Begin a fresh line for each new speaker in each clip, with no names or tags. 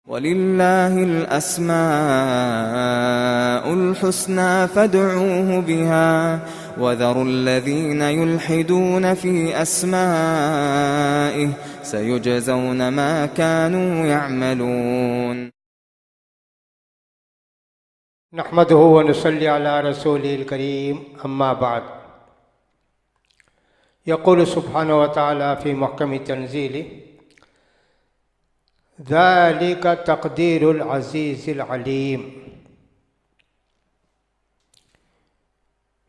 वलिल्लाहिल अस्माउल हुस्ना फदऊहु बिहा वज़रुल्लज़ीन युल्हिदून फ़ी अस्माइहि सयुजज़ौन मा कानू यअमलून।
नहमदुहु व नुसल्ली अला रसूलिल करीम, अम्मा बाद। यक़ूलु सुब्हानहु व तआला फ़ी मुहकमि तंज़ीलिहि ज़ालिका तक़दीरुल अज़ीज़िल अलीम।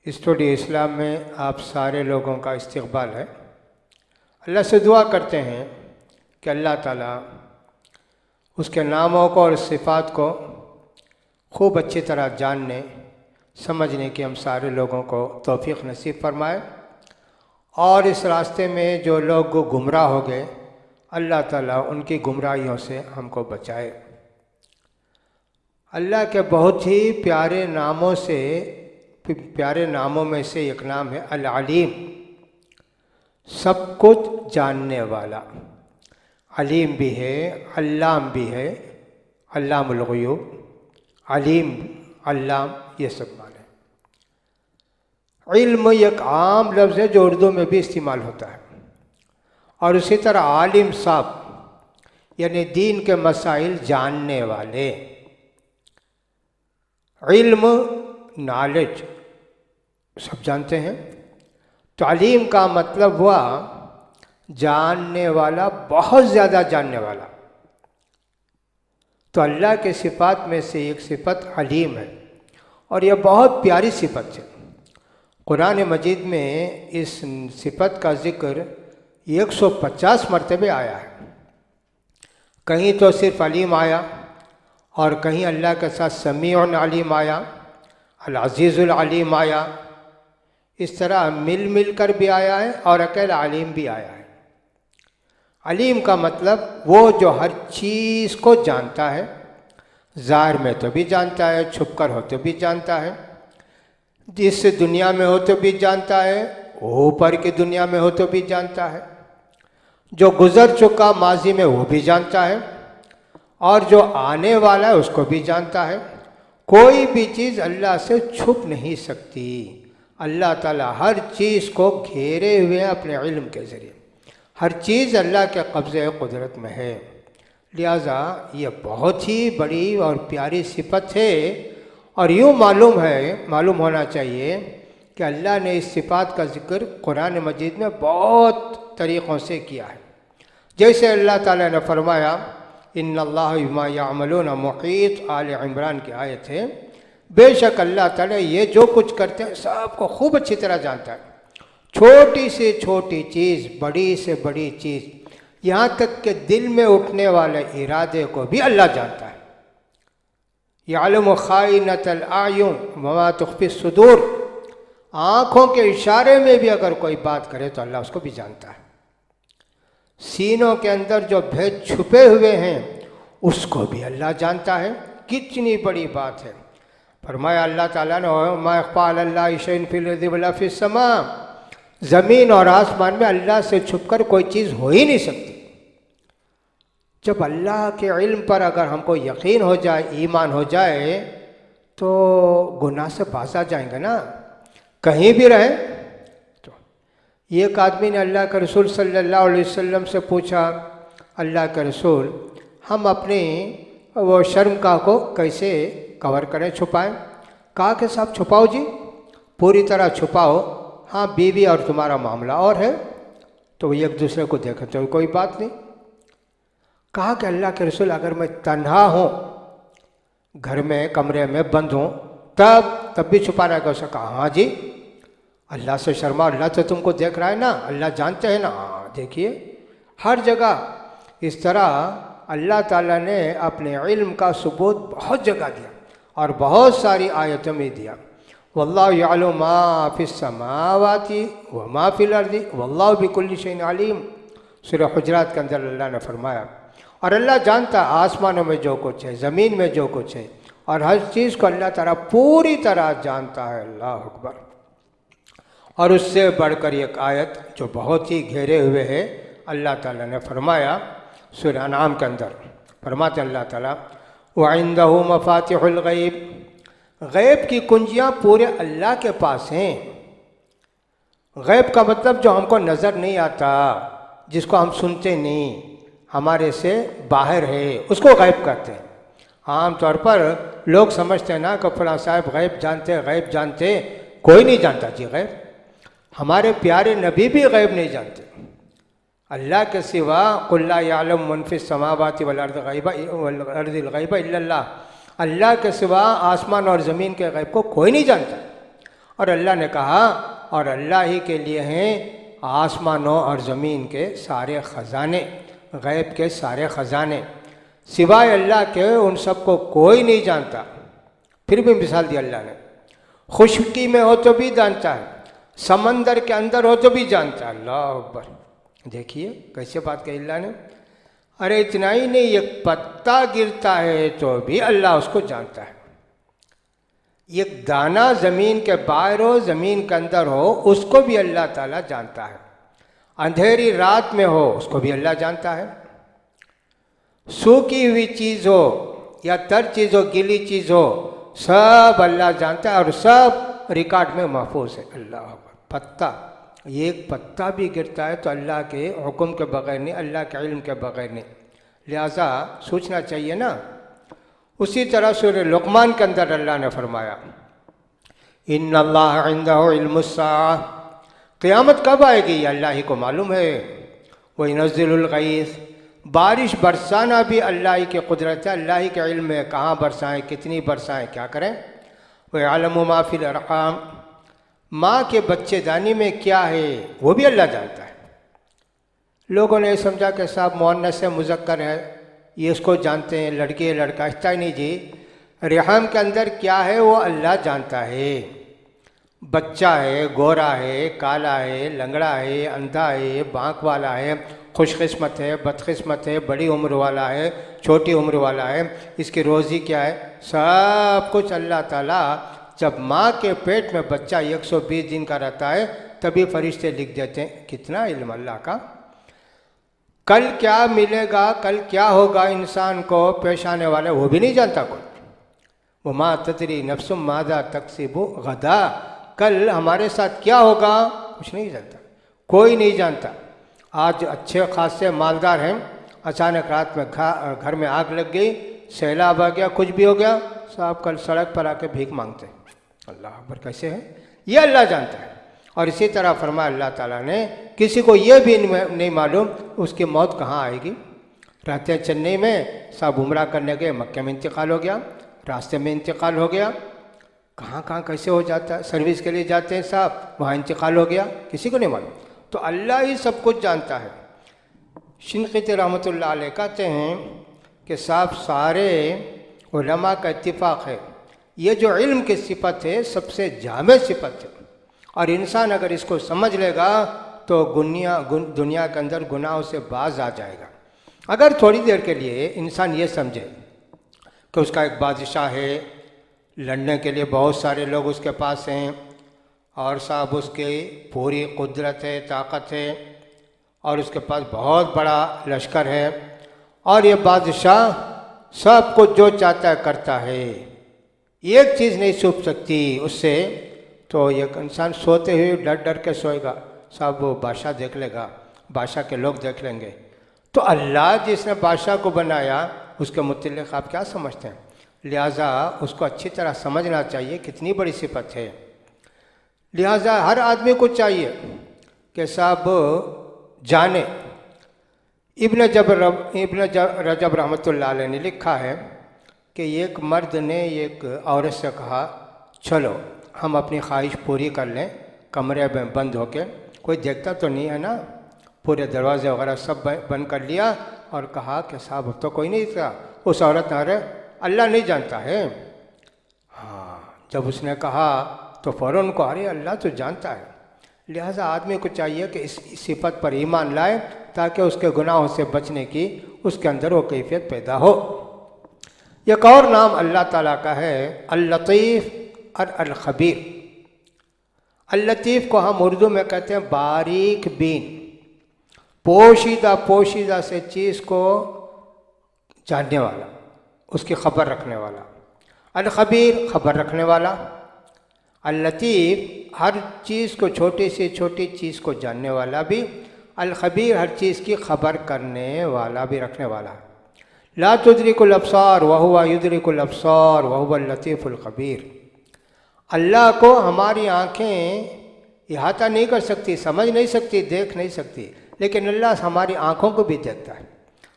स्टूडियो इस्लाम में आप सारे लोगों का इस्तक़बाल है। अल्लाह से दुआ करते हैं कि अल्लाह ताला उसके नामों को और सिफ़ात को खूब अच्छी तरह जानने समझने की हम सारे लोगों को तौफ़ीक़ नसीब फरमाए, और इस रास्ते में जो लोग गुमराह हो गए अल्लाह ताला उनकी गुमराहियों से हमको बचाए। अल्लाह के बहुत ही प्यारे नामों में से एक नाम है अल अलीम, सब कुछ जानने वाला। अलीम भी है, अल्लाम भी है, अल्लामुल ग़ुयूब, अलीम, अल्लाम, ये सब माने। इल्म एक आम लफ्ज़ है जो उर्दू में भी इस्तेमाल होता है, और उसी तरह आलिम साहब यानी दीन के मसाइल जानने वाले। इल्म नॉलेज सब जानते हैं, तालीम का मतलब हुआ जानने वाला, बहुत ज़्यादा जानने वाला। तो अल्लाह के सिफ़ात में से एक सिफ़त अलीम है, और यह बहुत प्यारी सिफ़त है। कुरान मजीद में इस सिफ़त का ज़िक्र 150 मरतबे आया है। कहीं तो सिर्फ अलीम आया, और कहीं अल्लाह के साथ समीउन अलीम आया, अल अज़ीज़ुल अलीम आया। इस तरह मिल मिल कर भी आया है और अकेला अलीम भी आया है। अलीम का मतलब वो जो हर चीज़ को जानता है, ज़ाहिर में तो भी जानता है, छुप कर हो तो भी जानता है, जिस दुनिया में हो तो भी जानता है, ऊपर की दुनिया में हो तो भी जानता है, जो गुज़र चुका माजी में वो भी जानता है, और जो आने वाला है उसको भी जानता है। कोई भी चीज़ अल्लाह से छुप नहीं सकती। अल्लाह ताला हर चीज़ को घेरे हुए अपने इल्म के ज़रिए। हर चीज़ अल्लाह के कब्ज़े कुदरत में है। लिहाजा ये बहुत ही बड़ी और प्यारी सिफ़त है, और यूँ मालूम होना चाहिए कि अल्लाह ने इस सिफ़ात का ज़िक्र कुरान मजीद में बहुत तरीक़ों से किया है। जैसे अल्लाह ताला ने फरमाया इन्नल्लाह बिमा यअमलून मुहीत, आल इमरान की आयत है। बेशक अल्लाह ताला ये जो कुछ करते हैं सबको खूब अच्छी तरह जानता है। छोटी से छोटी चीज़, बड़ी से बड़ी चीज़, यहाँ तक कि दिल में उठने वाले इरादे को भी अल्लाह जानता है। यअलमु खाइनतल आयुन वमा तुख्फी सुदूर, आँखों के इशारे में भी अगर कोई बात करे तो अल्लाह उसको भी जानता है। सीनों के अंदर जो भेद छुपे हुए हैं उसको भी अल्लाह जानता है। कितनी बड़ी बात है। फरमाया अल्लाह ताला ने मा यख़फ़ा अलल्लाहि शैउन फ़िल अर्ज़ि वला फ़िस समा, ज़मीन और आसमान में अल्लाह से छुपकर कोई चीज़ हो ही नहीं सकती। जब अल्लाह के इल्म पर अगर हमको यकीन हो जाए, ईमान हो जाए, तो गुनाह से बाज़ आ जाएंगे ना, कहीं भी रहे। तो एक आदमी ने अल्लाह के रसूल सल्लल्लाहु अलैहि वसल्लम से पूछा, अल्लाह के रसूल, हम अपनी वो शर्मगाह को कैसे कवर करें, छुपाएं? कहा कि साहब छुपाओ जी, पूरी तरह छुपाओ। हाँ, बीवी और तुम्हारा मामला और है, तो एक दूसरे को देखें तो कोई बात नहीं। कहा कि अल्लाह के रसूल, अगर मैं तन्हा हूँ, घर में कमरे में बंद हूँ, तब भी छुपाना का? कहा हाँ जी, अल्लाह से शर्मा, अल्लाह तो तुमको देख रहा है ना, अल्लाह जानते हैं ना। हाँ देखिए, हर जगह इस तरह अल्लाह ताला ने अपने इल्म का सबूत बहुत जगह दिया, और बहुत सारी आयतों में दिया। वल्लाहु यअलमु मा फिस समावाति व मा फिल अर्ज़ि वल्लाहु बिकुल्लि शैइन अलीम। सूरह हुजरात के अंदर अल्लाह ने फरमाया, और अल्लाह जानता आसमानों में जो कुछ है, ज़मीन में जो कुछ है, और हर चीज़ को अल्लाह ताला पूरी तरह जानता है। अल्लाह अकबर। और उससे बढ़कर एक आयत जो बहुत ही घेरे हुए है, अल्लाह ताला ने फरमाया सूरह अनाम के अंदर, फरमाते अल्लाह ताला वइंदहु मफातिहुल गैब, गैब की कुंजियाँ पूरे अल्लाह के पास हैं। गैब का मतलब जो हमको नज़र नहीं आता, जिसको हम सुनते नहीं, हमारे से बाहर है, उसको गैब कहते हैं। आम तौर पर लोग समझते हैं ना कि फलां साहब गैब जानते, कोई नहीं जानता जी गैब। हमारे प्यारे नबी भी गैब नहीं जानते। अल्लाह के सिवा कुल ला यालम मन फिस समावाति वल अर्दिल गैबा इल्लल्लाह, अल्लाह के सिवा आसमान और ज़मीन के गैब को कोई नहीं जानता। और अल्लाह ने कहा और अल्लाह ही के लिए हैं आसमानों और ज़मीन के सारे ख़जाने, गैब के सारे ख़जाने, सिवाय अल्लाह के उन सबको कोई नहीं जानता। फिर भी मिसाल दी अल्लाह ने, खुशकी में हो तो भी जानता है, समंदर के अंदर हो तो भी जानता है। अल्लाह अकबर, देखिए कैसे बात कही अल्लाह ने। अरे इतना ही नहीं, एक पत्ता गिरता है तो भी अल्लाह उसको जानता है। एक दाना ज़मीन के बाहर हो, ज़मीन के अंदर हो, उसको भी अल्लाह ताला जानता है। अंधेरी रात में हो, उसको भी अल्लाह जानता है। सूखी हुई चीज़ हो या तर चीज़ हो, गीली चीज़ हो, सब अल्लाह जानता है और सब रिकॉर्ड में महफूज है। अल्लाह पत्ता, एक पत्ता भी गिरता है तो अल्लाह के हुक्म के बगैर नहीं, अल्लाह के इल्म के बगैर नहीं, लिहाजा सोचना चाहिए ना। उसी तरह सूरह लुक़मान के अंदर अल्लाह ने फरमाया इन्नल्लाह इंदहु इल्मुस्साअ, क़यामत कब आएगी ये अल्लाह ही को मालूम है। व युनज़्ज़िलुल गैस, बारिश बरसाना भी अल्लाह ही की कुदरत है, अल्लाह ही के इल्म में कहाँ बरसाएं, कितनी बरसाएं, क्या करें। व यअलमु मा फ़िल अर्हाम, माँ के बच्चेदानी में क्या है वो भी अल्लाह जानता है। लोगों ने समझा कि साहब मुअन्नस है, मुज़क्कर है, ये इसको जानते हैं, लड़की है लड़का, ऐसा ही नहीं जी। रहम के अंदर क्या है वो अल्लाह जानता है। बच्चा है, गोरा है, काला है, लंगड़ा है, अंधा है, बाँक वाला है, खुशकिस्मत है, बदकिस्मत है, बड़ी उम्र वाला है, छोटी उम्र वाला है, इसकी रोज़ी क्या है, सब कुछ अल्लाह ताला जब माँ के पेट में बच्चा 120 दिन का रहता है तभी फरिश्ते लिख देते हैं। कितना इल्म अल्लाह का। कल क्या मिलेगा, कल क्या होगा इंसान को पेश आने वाला, वो भी नहीं जानता कोई। वो माँ तदरी नफ्सुम मादा तक्सिबु गदा, कल हमारे साथ क्या होगा कुछ नहीं जानता, कोई नहीं जानता। आज अच्छे खासे मालदार हैं, अचानक रात में घर में आग लग गई, सैलाब आ गया, कुछ भी हो गया, साहब कल सड़क पर आके भीख मांगते हैं। अल्लाह अकबर, कैसे है ये अल्लाह जानता है। और इसी तरह फरमाया अल्लाह ताला ने, किसी को ये भी नहीं मालूम उसकी मौत कहाँ आएगी। रहते हैं चेन्नई में, साहब उम्रा करने गए, मक्के में इंतकाल हो गया, रास्ते में इंतकाल हो गया, कहाँ कहाँ कैसे हो जाता है। सर्विस के लिए जाते हैं साहब, वहाँ इंतकाल हो गया, किसी को नहीं मालूम। तो अल्लाह ही सब कुछ जानता है। शिनक़ीती रहमतुल्लाह अलैह कहते हैं कि साहब सारे उलमा का इत्तिफ़ाक़ है, ये जो इल्म की सिफत है सबसे जामे सिफत है, और इंसान अगर इसको समझ लेगा तो दुनिया के अंदर गुनाहों से बाज आ जाएगा। अगर थोड़ी देर के लिए इंसान ये समझे कि उसका एक बादशाह है, लड़ने के लिए बहुत सारे लोग उसके पास हैं, और साहब उसकी पूरी कुदरत है, ताकत है, और उसके पास बहुत बड़ा लश्कर है, और ये बादशाह सब कुछ जो चाहता है करता है, एक चीज़ नहीं छुप सकती उससे, तो ये इंसान सोते हुए डर डर के सोएगा, साहब वो बादशाह देख लेगा, बादशाह के लोग देख लेंगे। तो अल्लाह जिसने बादशाह को बनाया उसके मुतल्लिक़ आप क्या समझते हैं। लिहाजा उसको अच्छी तरह समझना चाहिए, कितनी बड़ी सिफत है। लिहाजा हर आदमी को चाहिए कि साहब जाने। इब्न रजब रहमतुल्लाह अलैह ने लिखा है कि एक मर्द ने एक औरत से कहा, चलो हम अपनी ख्वाहिश पूरी कर लें, कमरे में बंद होके, कोई देखता तो नहीं है ना, पूरे दरवाजे वगैरह सब बंद कर लिया, और कहा कि साहब अब तो कोई नहीं था। उस औरत ने, अरे अल्लाह नहीं जानता है। हाँ, जब उसने कहा तो फ़ौरन उनको, अरे अल्लाह तो जानता है। लिहाजा आदमी को चाहिए कि इस सिफत पर ईमान लाए ताकि उसके गुनाहों से बचने की उसके अंदर वो कैफियत पैदा हो। एक और नाम अल्लाह ताला का है अल-लतीफ़ और अल-खबीर। अल-लतीफ़ को हम उर्दू में कहते हैं बारीक बीन, पोशीदा से चीज़ को जानने वाला, उसकी खबर रखने वाला। अल खबीर खबर रखने वाला। अल लतीफ़ हर चीज़ को, छोटी से छोटी चीज़ को जानने वाला भी। अल खबीर हर चीज़ की खबर करने वाला भी, रखने वाला। ला तुदरिकुल अब्सार व हुवा युदरिकुल अब्सार व हुवल लतीफ़ुल खबीर। अल्लाह को हमारी आँखें इहाता नहीं कर सकती, समझ नहीं सकती, देख नहीं सकती, लेकिन अल्लाह हमारी आँखों को भी देखता है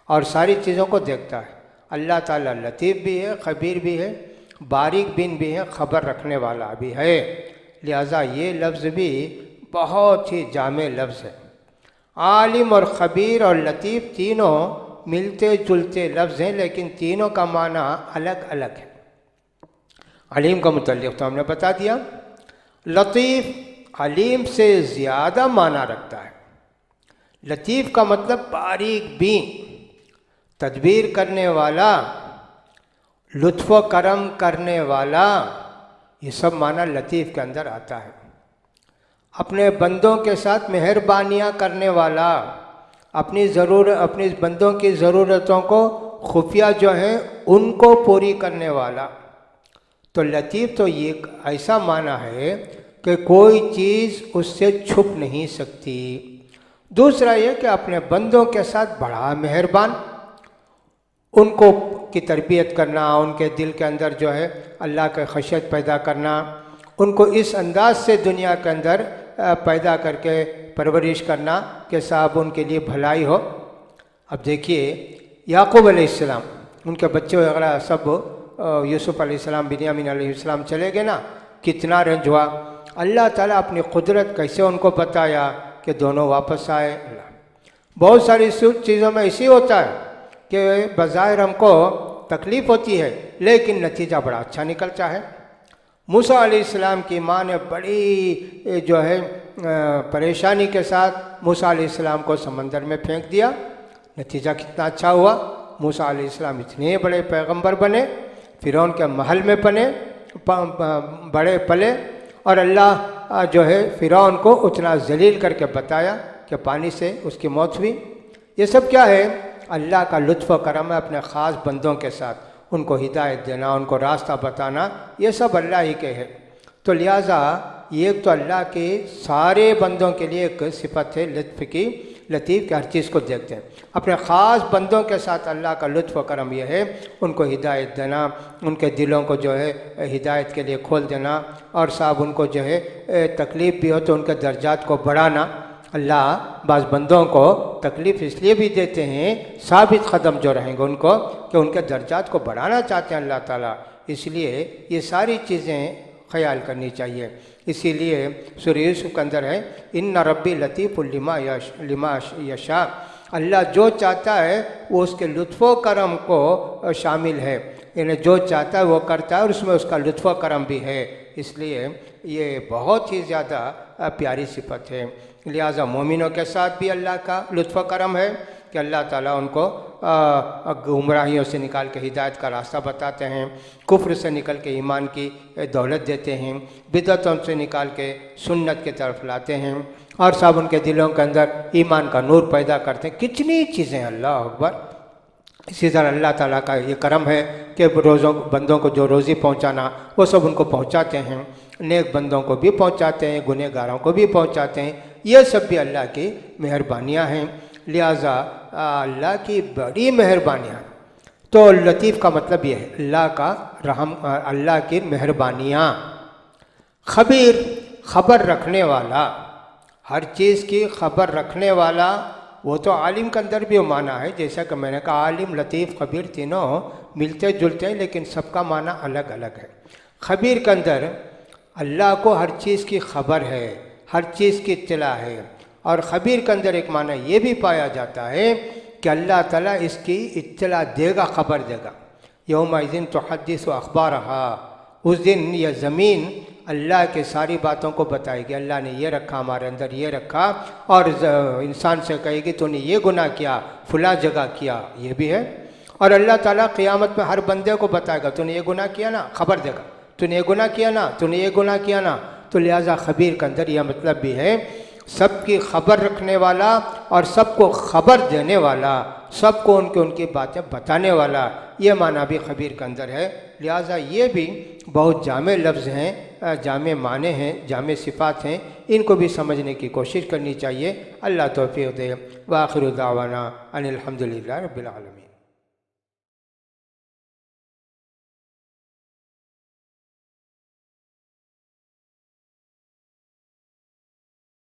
और सारी चीज़ों को देखता है। अल्लाह ताला लतीफ़ भी है, खबीर भी है, बारीक बिन भी है, खबर रखने वाला भी है। लिहाजा ये लफ्ज़ भी बहुत ही जामे लफ्ज़ है। आलिम और खबीर और लतीफ़ तीनों मिलते जुलते लफ्ज़ हैं, लेकिन तीनों का माना अलग अलग है। अलीम का मुतल्लिक़ तो हमने बता दिया। लतीफ़ अलीम से ज़्यादा माना रखता है। लतीफ़ का मतलब बारीक बीन, तदबीर करने वाला, लुत्फ़ करम करने वाला, ये सब माना लतीफ़ के अंदर आता है। अपने बंदों के साथ मेहरबानियाँ करने वाला, अपनी बंदों की ज़रूरतों को खुफिया जो हैं उनको पूरी करने वाला। तो लतीफ़ तो ये ऐसा माना है कि कोई चीज़ उससे छुप नहीं सकती। दूसरा ये कि अपने बंदों के साथ बड़ा मेहरबान, उनको की तरबियत करना, उनके दिल के अंदर जो है अल्लाह के खशियत पैदा करना, उनको इस अंदाज से दुनिया के अंदर पैदा करके परवरिश करना कि साहब उनके लिए भलाई हो। अब देखिए याकूब अलैहिस्सलाम, उनके बच्चे वगैरह सब, यूसुफ अलैहिस्सलाम, बिन्यामीन अलैहिस्सलाम चले गए ना, कितना रंज हुआ। अल्लाह ताला अपनी कुदरत कैसे उनको बताया कि दोनों वापस आए। बहुत सारी चीज़ों में इसी होता है कि बज़ाहिर हमको तकलीफ़ होती है, लेकिन नतीजा बड़ा अच्छा निकलता है। मूसा अलैहिस्सलाम की माँ ने बड़ी जो है परेशानी के साथ मूसा अलैहिस्सलाम को समंदर में फेंक दिया। नतीजा कितना अच्छा हुआ। मूसा अलैहिस्सलाम इतने बड़े पैगंबर बने, फ़िरौन के महल में बड़े पले, और अल्लाह जो है फ़िरौन को उतना जलील करके बताया कि पानी से उसकी मौत हुई। ये सब क्या है? अल्लाह का लुत्फ़ करम है अपने ख़ास बंदों के साथ, उनको हिदायत देना, उनको रास्ता बताना, ये सब अल्लाह ही के है। तो लिहाजा ये तो अल्लाह के सारे बंदों के लिए एक सिफत है लुत्फ़ की, लतीफ़ के हर चीज़ को देखते हैं। अपने ख़ास बंदों के साथ अल्लाह का लुत्फ़ करम यह है उनको हिदायत देना, उनके दिलों को जो है हिदायत के लिए खोल देना, और साहब उनको जो है तकलीफ़ भी हो तो उनके दर्जात को बढ़ाना। अल्लाह बाज़ बंदों को तकलीफ़ इसलिए भी देते हैं, साबित क़दम जो रहेंगे उनको, कि उनके दर्जात को बढ़ाना चाहते हैं अल्लाह ताला। इसलिए ये सारी चीज़ें ख्याल करनी चाहिए। इसीलिए सूरह यूसुफ के अंदर है, इन्ना रब्बी लतीफ़ुल लिमा यशा, अल्लाह जो चाहता है वो उसके लुत्फ़ करम को शामिल है, यानी जो चाहता है वो करता है और उसमें उसका लुत्फ़ करम भी है। इसलिए ये बहुत ही ज़्यादा प्यारी सिफत है। लिहाजा मोमिनों के साथ भी अल्लाह का लुत्फ़ करम है कि अल्लाह ताला उनको गुमराहियों से निकाल के हिदायत का रास्ता बताते हैं, कुफ्र से निकल के ईमान की दौलत देते हैं, बिदअतों से निकाल के सुन्नत की तरफ लाते हैं, और सब उनके दिलों के अंदर ईमान का नूर पैदा करते हैं। कितनी चीज़ें, अल्लाह अकबर। इसी तरह अल्लाह ताला का ये करम है कि बंदों को जो रोज़ी पहुँचाना वो सब उनको पहुँचाते हैं, नेक बंदों को भी पहुँचाते हैं, गुनहगारों को भी पहुँचाते हैं। ये सब भी अल्लाह की मेहरबानियाँ हैं। लिहाजा अल्लाह की बड़ी मेहरबानियाँ। तो लतीफ़ का मतलब ये है अल्लाह का रहम, अल्लाह की मेहरबानियाँ। खबीर खबर रखने वाला, हर चीज़ की खबर रखने वाला, वो तो आलिम के अंदर भी माना है। जैसा कि मैंने कहा आलिम लतीफ़ खबीर तीनों मिलते जुलते हैं, लेकिन सबका माना अलग अलग है। खबीर के अंदर अल्लाह को हर चीज़ की खबर है, हर चीज़ की इत्तला है। और खबीर के अंदर एक माना ये भी पाया जाता है कि अल्लाह ताला इसकी इत्तला देगा, खबर देगा। यौमइज़िन तुहद्दिसु अख़बारहा, उस दिन यह ज़मीन अल्लाह के सारी बातों को बताएगी। अल्लाह ने ये रखा, हमारे अंदर ये रखा, और इंसान से कहेगी तूने ये गुनाह किया, फुला जगह किया, ये भी है। और अल्लाह ताला क़ियामत में हर बंदे को बताएगा तूने ये गुनाह किया ना, खबर देगा, तूने ये गुनाह किया ना, तूने ये गुनाह किया ना। तो लिहाजा खबीर के अंदर यह मतलब भी है सबकी खबर रखने वाला और सबको खबर देने वाला, सबको उनकी बातें बताने वाला, ये माना भी खबीर के अंदर है। लिहाजा ये भी बहुत जामे लफ्ज़ हैं, जामे माने हैं, जामे सिफ़ात हैं, इनको भी समझने की कोशिश करनी चाहिए। अल्लाह तौफीक दे। व आखिर दावाना अनिल हम्दुलिल्लाह रब्बिल आलमीन।